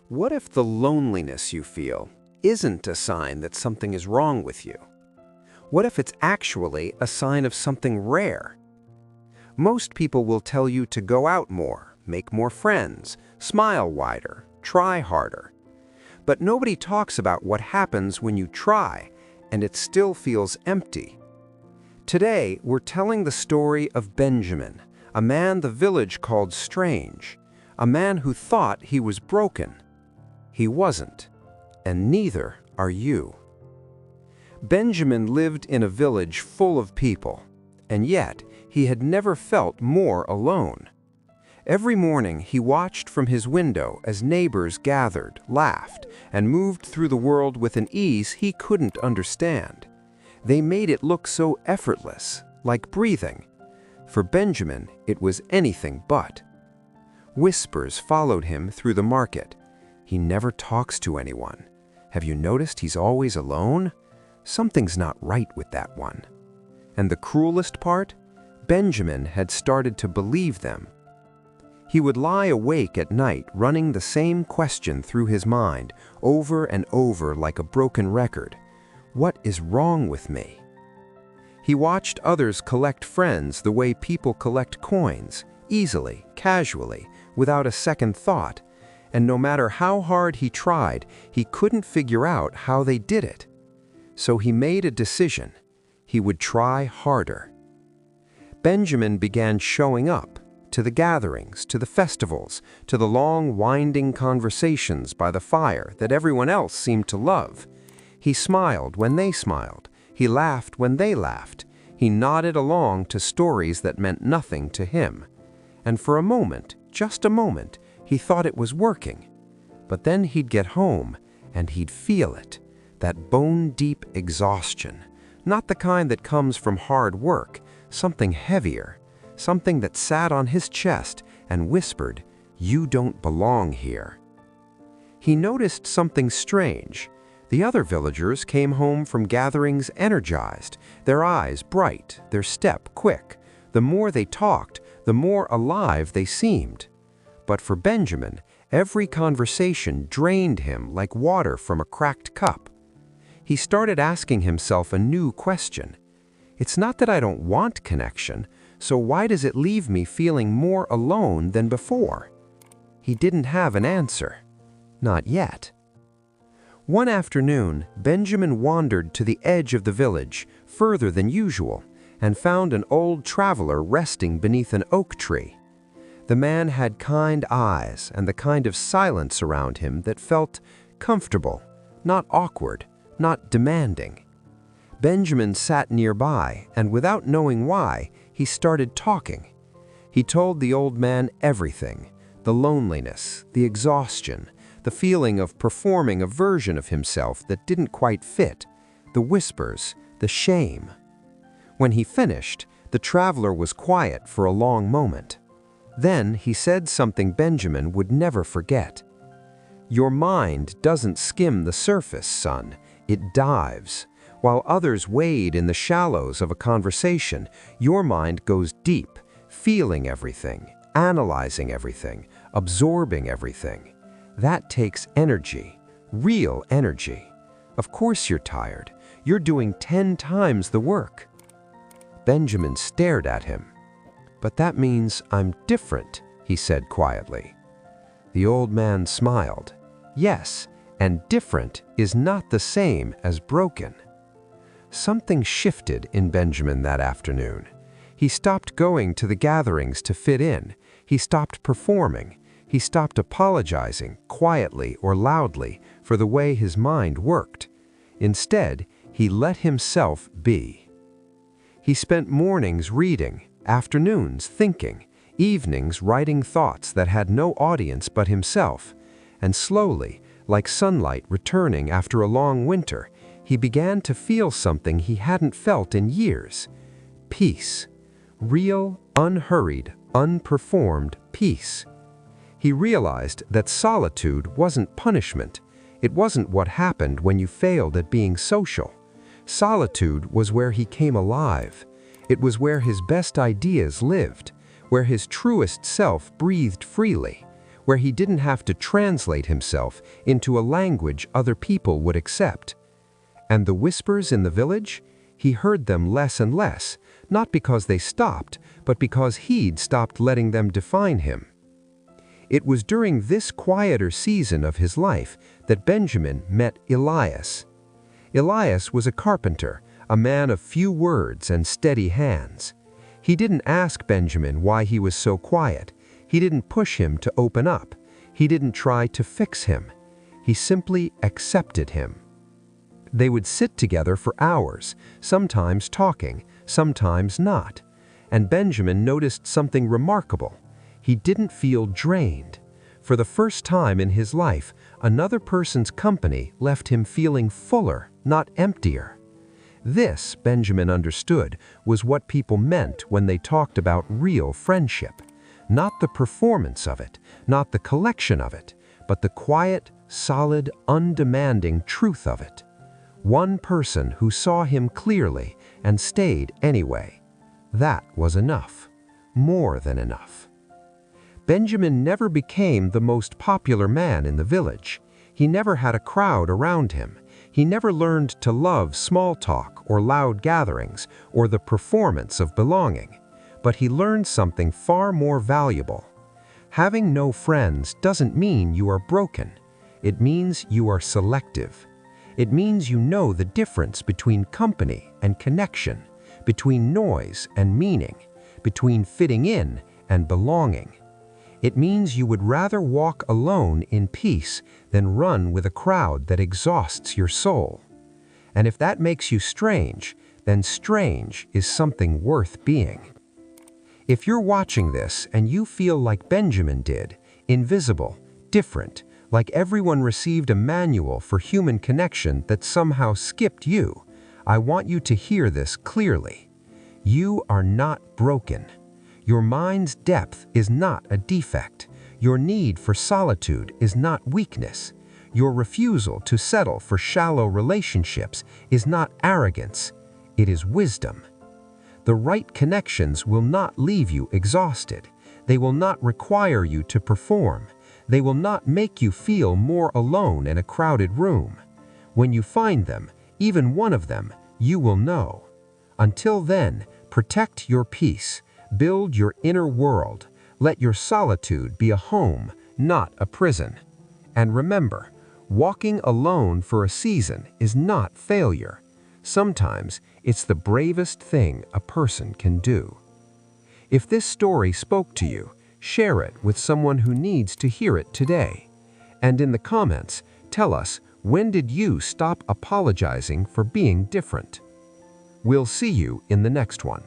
What if the loneliness you feel isn't a sign that something is wrong with you? What if it's actually a sign of something rare? Most people will tell you to go out more, make more friends, smile wider, try harder. But nobody talks about what happens when you try and it still feels empty. Today, we're telling the story of Benjamin, a man the village called strange, a man who thought he was broken. He wasn't, and neither are you. Benjamin lived in a village full of people, and yet he had never felt more alone. Every morning he watched from his window as neighbors gathered, laughed, and moved through the world with an ease he couldn't understand. They made it look so effortless, like breathing. For Benjamin, it was anything but. Whispers followed him through the market. He never talks to anyone. Have you noticed he's always alone? Something's not right with that one. And the cruelest part? Benjamin had started to believe them. He would lie awake at night running the same question through his mind, over and over like a broken record. What is wrong with me? He watched others collect friends the way people collect coins, easily, casually, without a second thought. And no matter how hard he tried, he couldn't figure out how they did it. So he made a decision. He would try harder. Benjamin began showing up to the gatherings, to the festivals, to the long, winding conversations by the fire that everyone else seemed to love. He smiled when they smiled. He laughed when they laughed. He nodded along to stories that meant nothing to him. And for a moment, just a moment, he thought it was working. But then he'd get home, and he'd feel it, that bone-deep exhaustion. Not the kind that comes from hard work, something heavier, something that sat on his chest and whispered, "You don't belong here." He noticed something strange. The other villagers came home from gatherings energized, their eyes bright, their step quick. The more they talked, the more alive they seemed. But for Benjamin, every conversation drained him like water from a cracked cup. He started asking himself a new question. It's not that I don't want connection, so why does it leave me feeling more alone than before? He didn't have an answer. Not yet. One afternoon, Benjamin wandered to the edge of the village, further than usual, and found an old traveler resting beneath an oak tree. The man had kind eyes and the kind of silence around him that felt comfortable, not awkward, not demanding. Benjamin sat nearby, and without knowing why, he started talking. He told the old man everything: the loneliness, the exhaustion, the feeling of performing a version of himself that didn't quite fit, the whispers, the shame. When he finished, the traveler was quiet for a long moment. Then he said something Benjamin would never forget. "Your mind doesn't skim the surface, son. It dives. While others wade in the shallows of a conversation, your mind goes deep, feeling everything, analyzing everything, absorbing everything. That takes energy, real energy. Of course you're tired. You're doing 10 times the work." Benjamin stared at him. "But that means I'm different," he said quietly. The old man smiled. "Yes, and different is not the same as broken." Something shifted in Benjamin that afternoon. He stopped going to the gatherings to fit in. He stopped performing. He stopped apologizing, quietly or loudly, for the way his mind worked. Instead, he let himself be. He spent mornings reading, afternoons thinking, evenings writing thoughts that had no audience but himself. And slowly, like sunlight returning after a long winter, he began to feel something he hadn't felt in years. Peace. Real, unhurried, unperformed peace. He realized that solitude wasn't punishment. It wasn't what happened when you failed at being social. Solitude was where he came alive. It was where his best ideas lived, where his truest self breathed freely, where he didn't have to translate himself into a language other people would accept. And the whispers in the village? He heard them less and less, not because they stopped, but because he'd stopped letting them define him. It was during this quieter season of his life that Benjamin met Elias. Elias was a carpenter, a man of few words and steady hands. He didn't ask Benjamin why he was so quiet. He didn't push him to open up. He didn't try to fix him. He simply accepted him. They would sit together for hours, sometimes talking, sometimes not. And Benjamin noticed something remarkable. He didn't feel drained. For the first time in his life, another person's company left him feeling fuller, not emptier. This, Benjamin understood, was what people meant when they talked about real friendship. Not the performance of it, not the collection of it, but the quiet, solid, undemanding truth of it. One person who saw him clearly and stayed anyway. That was enough. More than enough. Benjamin never became the most popular man in the village. He never had a crowd around him. He never learned to love small talk or loud gatherings or the performance of belonging. But he learned something far more valuable. Having no friends doesn't mean you are broken. It means you are selective. It means you know the difference between company and connection, between noise and meaning, between fitting in and belonging. It means you would rather walk alone in peace than run with a crowd that exhausts your soul. And if that makes you strange, then strange is something worth being. If you're watching this and you feel like Benjamin did, invisible, different, like everyone received a manual for human connection that somehow skipped you, I want you to hear this clearly. You are not broken. Your mind's depth is not a defect. Your need for solitude is not weakness. Your refusal to settle for shallow relationships is not arrogance. It is wisdom. The right connections will not leave you exhausted. They will not require you to perform. They will not make you feel more alone in a crowded room. When you find them, even one of them, you will know. Until then, protect your peace. Build your inner world. Let your solitude be a home, not a prison. And remember, walking alone for a season is not failure. Sometimes it's the bravest thing a person can do. If this story spoke to you, share it with someone who needs to hear it today. And in the comments, tell us, when did you stop apologizing for being different? We'll see you in the next one.